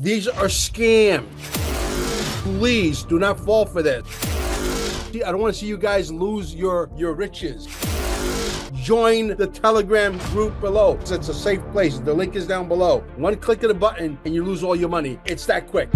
These are scams. Please do not fall for this. I don't want to see you guys lose your riches. Join the Telegram group below. It's a safe place. The link is down below. One click of the button and you lose all your money. It's that quick.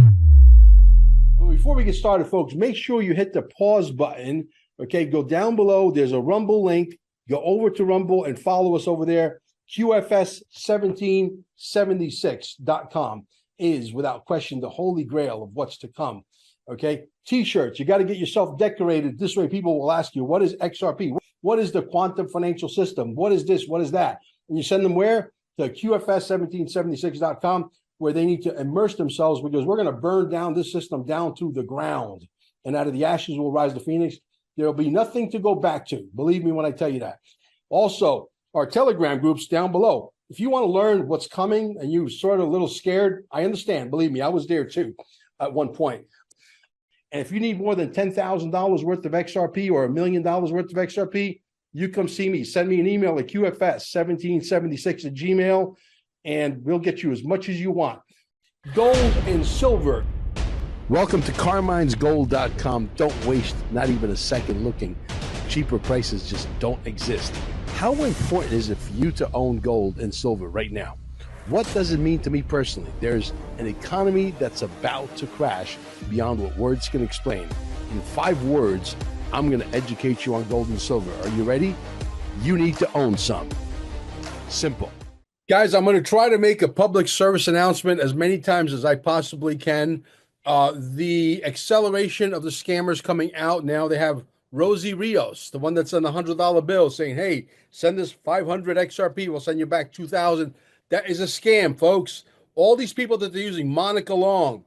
Before we get started, folks, make sure you hit the pause button. Okay, go down below. There's a Rumble link. Go over to Rumble and follow us over there. QFS1776.com is, without question, the holy grail of what's to come. Okay, t-shirts. You got to get yourself decorated. This way people will ask you, what is XRP? What is the quantum financial system? What is this? What is that? And you send them where? To QFS1776.com, where they need to immerse themselves, because we're going to burn down this system down to the ground. And out of the ashes will rise the phoenix. There'll be nothing to go back to. Believe me when I tell you that. Also, our Telegram groups down below. If you want to learn what's coming and you're sort of a little scared, I understand. Believe me, I was there too at one point. And if you need more than $10,000 worth of XRP or $1 million worth of XRP, you come see me. Send me an email at QFS1776@gmail, and we'll get you as much as you want. Gold and silver. Welcome to CarminesGold.com. Don't waste not even a second looking. Cheaper prices just don't exist. How important is it for you to own gold and silver right now? What does it mean to me personally? There's an economy that's about to crash beyond what words can explain. In 5 words, I'm going to educate you on gold and silver. Are you ready? You need to own some. Simple. Guys, I'm going to try to make a public service announcement as many times as I possibly can. The acceleration of the scammers coming out now. They have Rosie Rios, the one that's on the $100 bill, saying, hey, send us 500 XRP. We'll send you back 2,000. That is a scam, folks. All these people that they're using, Monica Long,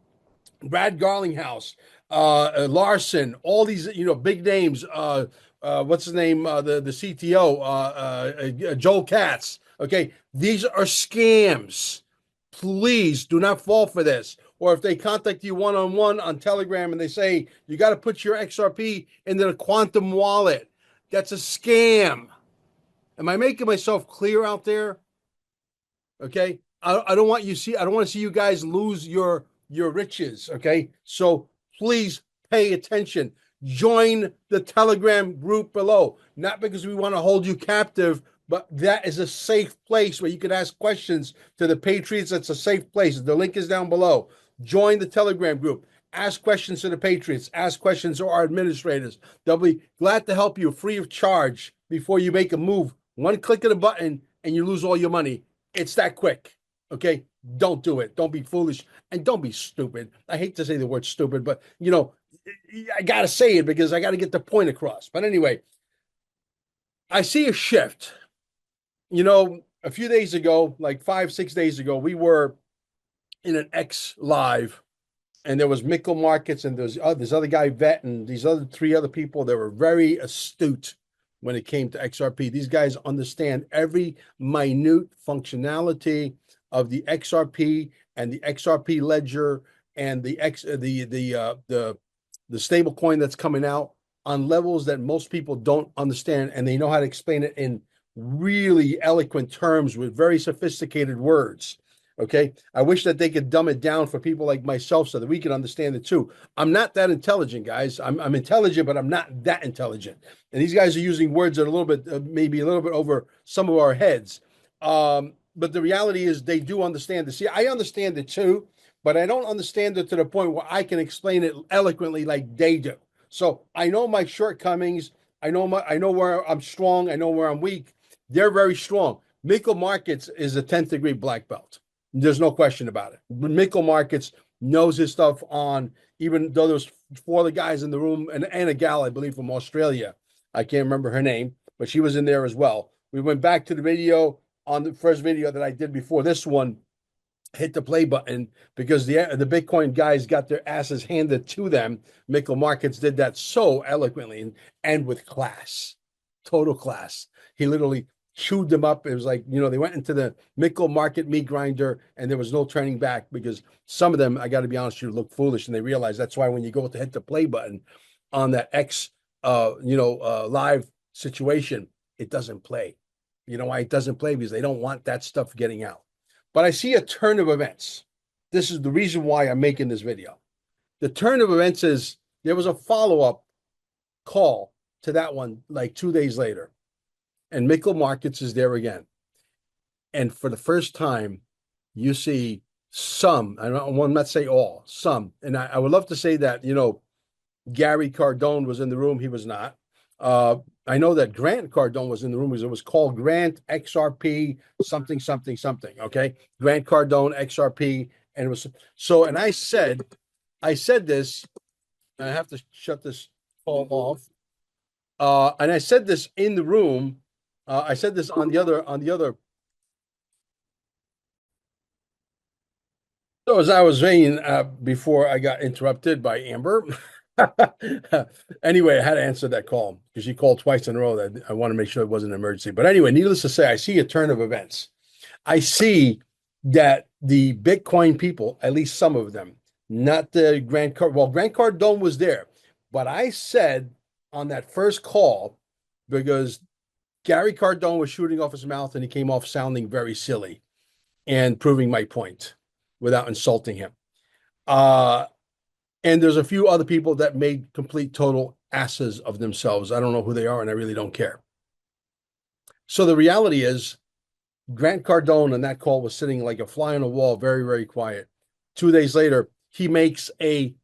Brad Garlinghouse, Larson, all these, big names. What's his name? The CTO, Joel Katz. Okay, these are scams. Please do not fall for this. Or if they contact you one-on-one on Telegram and they say, you got to put your XRP into the quantum wallet, that's a scam. Am I making myself clear out there? Okay, I don't want to see you guys lose your riches. Okay, so please pay attention. Join the Telegram group below. Not because we want to hold you captive, but that is a safe place where you can ask questions to the Patriots. That's a safe place. The link is down below. Join the Telegram group. Ask questions to the Patriots. Ask questions to our administrators. They'll be glad to help you free of charge before you make a move. One click of the button and you lose all your money. It's that quick. Okay? Don't do it. Don't be foolish and don't be stupid. I hate to say the word stupid, but I got to say it because I got to get the point across. But anyway, I see a shift. A few days ago, like 5-6 days ago, we were in an X live, and there was Mickle Markets, and there's this other guy, Vet, and these other 3 other people that were very astute when it came to XRP. These guys understand every minute functionality of the XRP and the XRP ledger and the stable coin that's coming out on levels that most people don't understand, and they know how to explain it in really eloquent terms with very sophisticated words. Okay, I wish that they could dumb it down for people like myself so that we can understand it too. I'm not that intelligent, guys. I'm intelligent, but I'm not that intelligent. And these guys are using words that are a little bit, maybe a little bit over some of our heads. But the reality is they do understand it. See, I understand it too, but I don't understand it to the point where I can explain it eloquently like they do. So I know my shortcomings. I know where I'm strong. I know where I'm weak. They're very strong. Mickle Markets is a 10th degree black belt. There's no question about it. Mickle Markets knows his stuff on, even though there's 4 other guys in the room and a gal, I believe, from Australia. I can't remember her name, but she was in there as well. We went back to the video on the first video that I did before this one, hit the play button because the Bitcoin guys got their asses handed to them. Mickle Markets did that so eloquently and with class, total class. He literally chewed them up. It was like, they went into the Mickle Market meat grinder and there was no turning back, because some of them, I got to be honest with you, look foolish, and they realize that's why when you go to hit the play button on that X, live situation, it doesn't play. You know why it doesn't play? Because they don't want that stuff getting out. But I see a turn of events. this is the reason why I'm making this video. The turn of events is there was a follow-up call to that one like 2 days later, and Mickle Markets is there again. And for the first time, you see some, I don't want to say all, some. And I would love to say that, Gary Cardone was in the room. He was not. I know that Grant Cardone was in the room because it was called Grant XRP something, something, something. Okay. Grant Cardone XRP. And it was so, and I said this, and I have to shut this call off. And I said this in the room. I said this on the other. So as I was saying before I got interrupted by Amber, anyway, I had to answer that call because she called twice in a row. That I want to make sure it wasn't an emergency. But anyway, needless to say, I see a turn of events. I see that the Bitcoin people, at least some of them, not the Grant Cardone was there, but I said on that first call, because Gary Cardone was shooting off his mouth and he came off sounding very silly and proving my point without insulting him. And there's a few other people that made complete total asses of themselves. I don't know who they are, and I really don't care. So the reality is, Grant Cardone on that call was sitting like a fly on a wall, very, very quiet. 2 days later, he makes a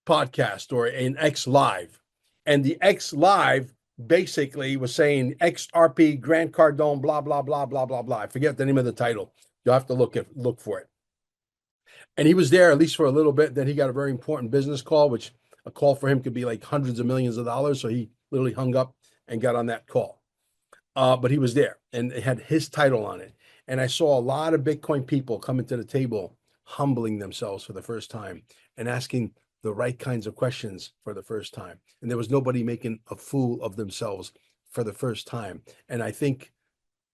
podcast or an X Live. And the X Live basically was saying XRP, Grant Cardone, blah, blah, blah, blah, blah, blah. I forget the name of the title. You'll have to look for it. And he was there at least for a little bit. Then he got a very important business call, which a call for him could be like hundreds of millions of dollars. So he literally hung up and got on that call. But he was there and it had his title on it. And I saw a lot of Bitcoin people coming to the table, humbling themselves for the first time and asking the right kinds of questions for the first time. And there was nobody making a fool of themselves for the first time. And I think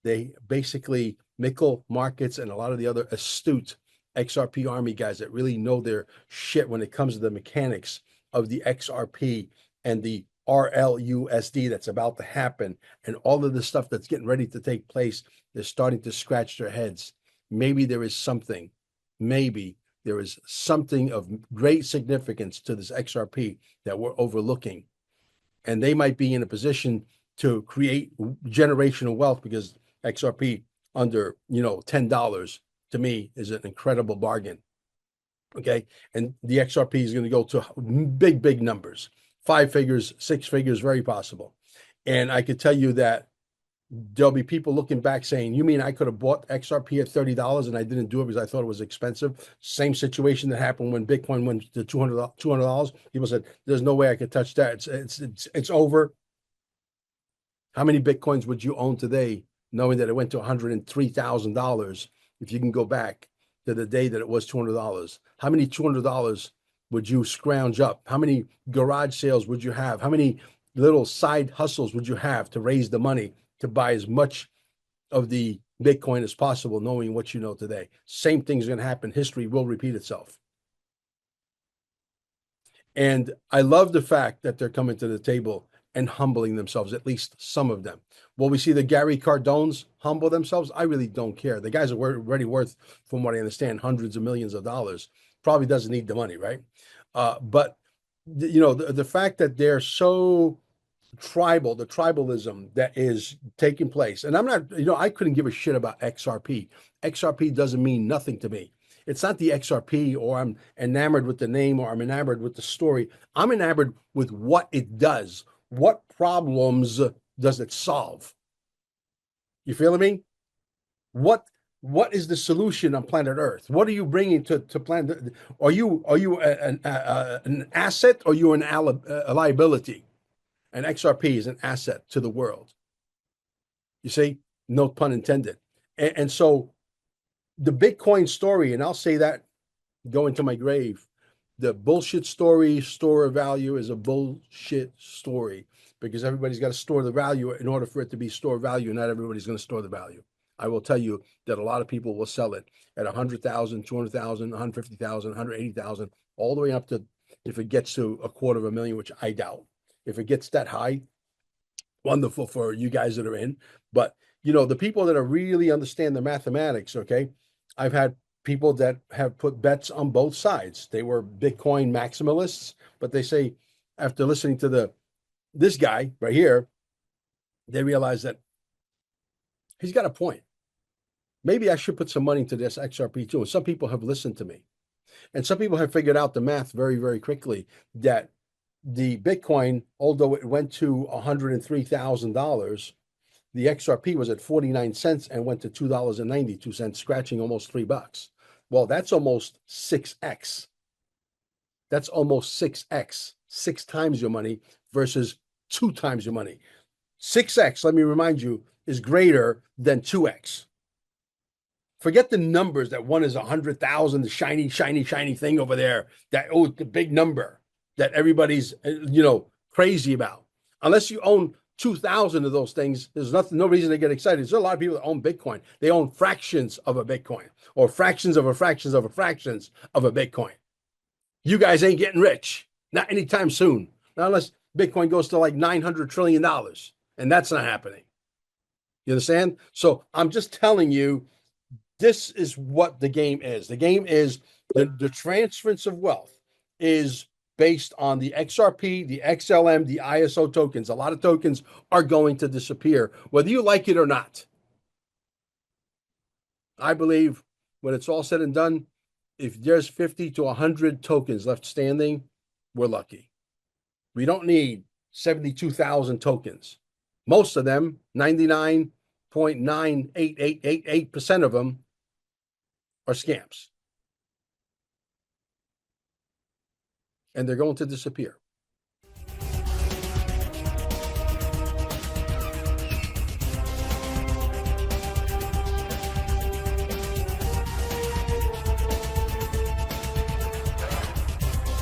they basically, Mickle Markets and a lot of the other astute XRP Army guys that really know their shit when it comes to the mechanics of the XRP and the RLUSD that's about to happen and all of the stuff that's getting ready to take place, they're starting to scratch their heads. Maybe there is something of great significance to this XRP that we're overlooking. And they might be in a position to create generational wealth because XRP under, $10 to me is an incredible bargain. Okay. And the XRP is going to go to big, big numbers, 5 figures, 6 figures, very possible. And I could tell you that there'll be people looking back saying, you mean I could have bought XRP at $30 and I didn't do it because I thought it was expensive? Same situation that happened when Bitcoin went to $200. People said, there's no way I could touch that. It's over. How many Bitcoins would you own today, knowing that it went to $103,000 if you can go back to the day that it was $200? How many $200 would you scrounge up? How many garage sales would you have? How many little side hustles would you have to raise the money to buy as much of the Bitcoin as possible, knowing what you know today? Same thing's going to happen. History will repeat itself. And I love the fact that they're coming to the table and humbling themselves, at least some of them. Will we see the Gary Cardones humble themselves? I really don't care. The guys are already worth, from what I understand, hundreds of millions of dollars. Probably doesn't need the money, right? But the fact that they're so tribal, the tribalism that is taking place, and I'm not, I couldn't give a shit about XRP. XRP doesn't mean nothing to me. It's not the XRP, or I'm enamored with the name, or I'm enamored with the story. I'm enamored with what it does. What problems does it solve? You feeling me? What is the solution on planet Earth? What are you bringing to planet? Are you an asset, or are you a liability? And XRP is an asset to the world. You see, no pun intended. And so the Bitcoin story, and I'll say that going to my grave, the bullshit story, store of value, is a bullshit story, because everybody's got to store the value in order for it to be store value. Not everybody's going to store the value. I will tell you that a lot of people will sell it at 100,000, 200,000, 150,000, 180,000, all the way up to, if it gets to $250,000, which I doubt. If it gets that high, wonderful for you guys that are in. But, the people that are really understand the mathematics, okay? I've had people that have put bets on both sides. They were Bitcoin maximalists, but they say after listening to this guy right here, they realize that he's got a point. Maybe I should put some money into this XRP too. And some people have listened to me. And some people have figured out the math very, very quickly that the Bitcoin, although it went to $103,000, the XRP was at 49 cents and went to $2.92, scratching almost $3. Well, that's almost 6x. That's almost 6x, 6 times your money versus 2 times your money. 6x, let me remind you, is greater than 2x. Forget the numbers that one is 100,000, the shiny, shiny, shiny thing over there. That, oh, the big number that everybody's, crazy about. Unless you own 2,000 of those things, there's no reason to get excited. There's a lot of people that own Bitcoin. They own fractions of a Bitcoin or fractions of a fractions of a fractions of a Bitcoin. You guys ain't getting rich, not anytime soon, not unless Bitcoin goes to like $900 trillion, and that's not happening. You understand? So I'm just telling you, this is what the game is. The game is the transference of wealth is based on the XRP, the XLM, the ISO tokens. A lot of tokens are going to disappear, whether you like it or not. I believe when it's all said and done, if there's 50 to 100 tokens left standing, we're lucky. We don't need 72,000 tokens. Most of them, 99.98888% of them, are scams. And they're going to disappear.